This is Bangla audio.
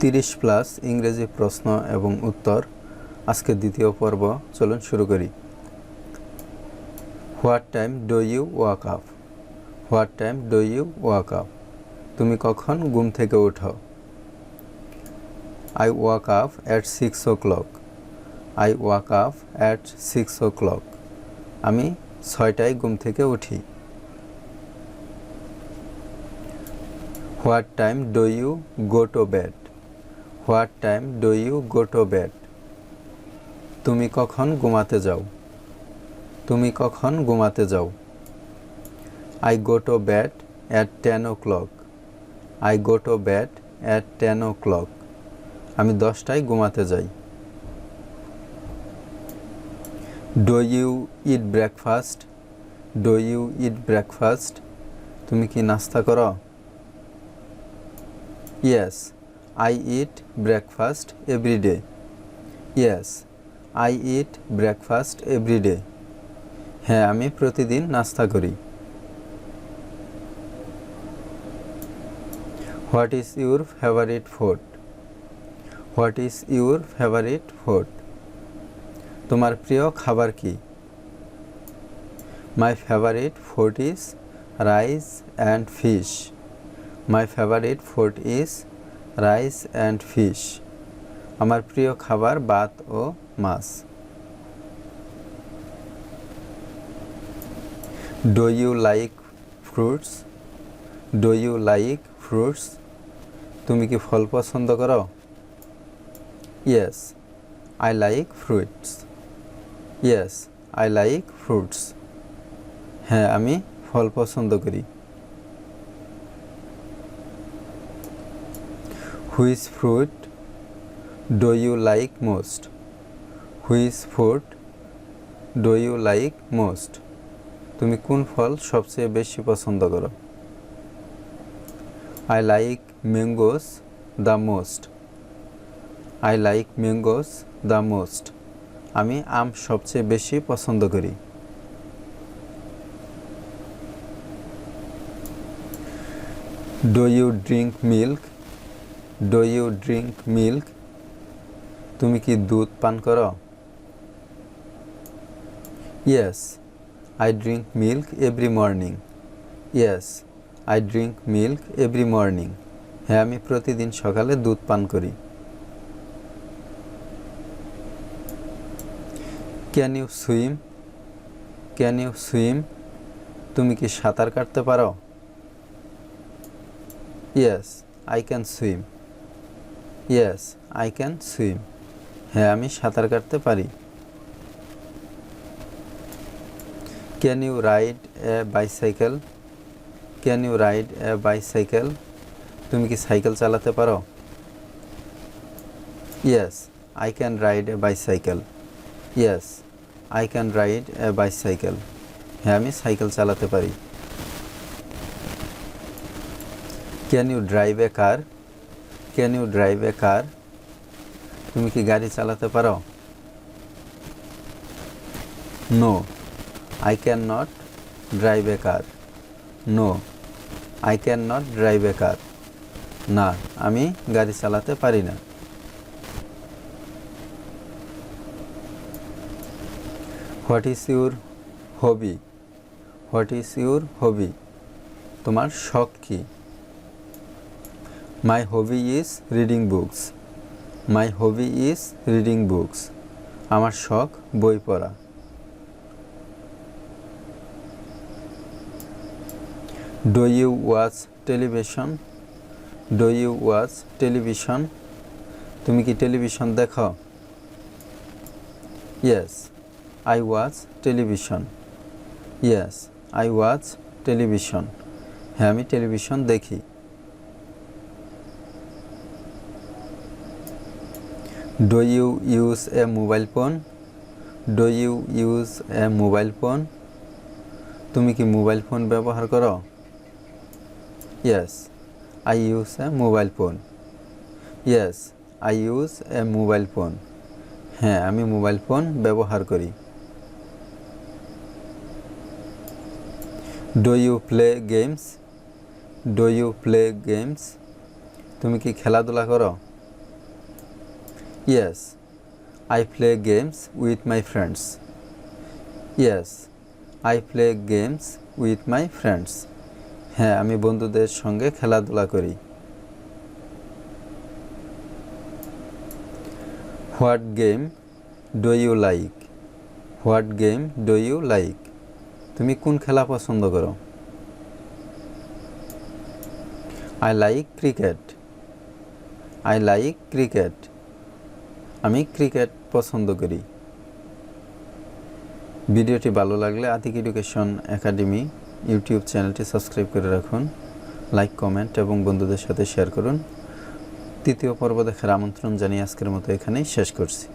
30+ ইংরেজি প্রশ্ন এবং উত্তর আজকের দ্বিতীয় পর্ব চলুন শুরু করি। What time do you wake up? What time do you wake up? তুমি কখন ঘুম থেকে ওঠো? I wake up at 6 o'clock. I wake up at 6 o'clock. আমি 6টায় ঘুম থেকে উঠি। What time do you go to bed? What time do you go to bed? তুমি কখন ঘুমাতে যাও? তুমি কখন ঘুমাতে যাও? I go to bed at 10 o'clock. I go to bed at 10 o'clock. আমি 10টায় ঘুমাতে যাই। Do you eat breakfast? Do you eat breakfast? তুমি কি নাস্তা করো? Yes, I eat breakfast every day. Yes, I eat breakfast every day. হ্যাঁ, আমি প্রতিদিন নাস্তা করি। What is your favorite food? What is your favorite food? তোমার প্রিয় খাবার কি? My favorite food is rice and fish. My favorite food is rice and fish. আমার প্রিয় খাবার ভাত ও মাছ। Do you like fruits? Do you like fruits? তুমি কি ফল পছন্দ করো? Yes, I like fruits. Yes, I like fruits. হ্যাঁ, আমি ফল পছন্দ করি। Which fruit do you like most? Which fruit do you like most? তুমি কোন ফল সবচেয়ে বেশি পছন্দ করো? I like mangoes the most. I like mangoes the most. আমি আম সবচেয়ে বেশি পছন্দ করি। Do you drink milk? Do you drink milk? তুমি কি দুধ পান করো? Yes, I drink milk every morning. Yes, I drink milk every morning. হ্যাঁ, আমি প্রতিদিন সকালে দুধ পান করি। Can you swim? Can you swim? তুমি কি সাঁতার কাটতে পারো? Yes, I can swim. Yes, I can swim. হ্যাঁ, আমি সাঁতার কাটতে পারি। Can you ride a bicycle? Can you ride a bicycle? তুমি কি সাইকেল চালাতে পারো? Yes, I can ride a bicycle. Yes, I can ride a bicycle. হ্যাঁ, আমি সাইকেল চালাতে পারি। Can you drive a car? Can you drive a car? তুমি কি গাড়ি চালাতে পারো? No, I can not drive a car. No, I can not drive a car. না, আমি গাড়ি চালাতে পারি না। What is your hobby? What is your hobby? তোমার শখ কি? My hobby is reading books. My hobby is reading books. আমার শখ বই পড়া। Do you watch television? Do you watch television? তুমি কি টেলিভিশন দেখো? Yes, I watch television. Yes, I watch television. হ্যাঁ, আমি টেলিভিশন দেখি। Do you use a mobile phone? Do you use a mobile phone? তুমি কি মোবাইল ফোন ব্যবহার করো? Yes, I use a mobile phone. Yes, I use a mobile phone. হ্যাঁ, আমি মোবাইল ফোন ব্যবহার করি। Do you play games? Do you play games? তুমি কি খেলাধুলা করো? Yes, I play games with my friends. Yes, I play games with my friends. হ্যাঁ, আমি বন্ধুদের সঙ্গে খেলাধুলা করি। What game do you like? What game do you like? তুমি কোন খেলা পছন্দ করো? I like cricket. I like cricket. আমি ক্রিকেট পছন্দ করি। ভিডিওটি ভালো লাগলে আতিক এডুকেশন একাডেমি ইউটিউব চ্যানেলটি সাবস্ক্রাইব করে রাখুন, লাইক, কমেন্ট এবং বন্ধুদের সাথে শেয়ার করুন। তৃতীয় পর্ব দেখার আমন্ত্রণ জানিয়ে আজকের মতো এখানেই শেষ করছি।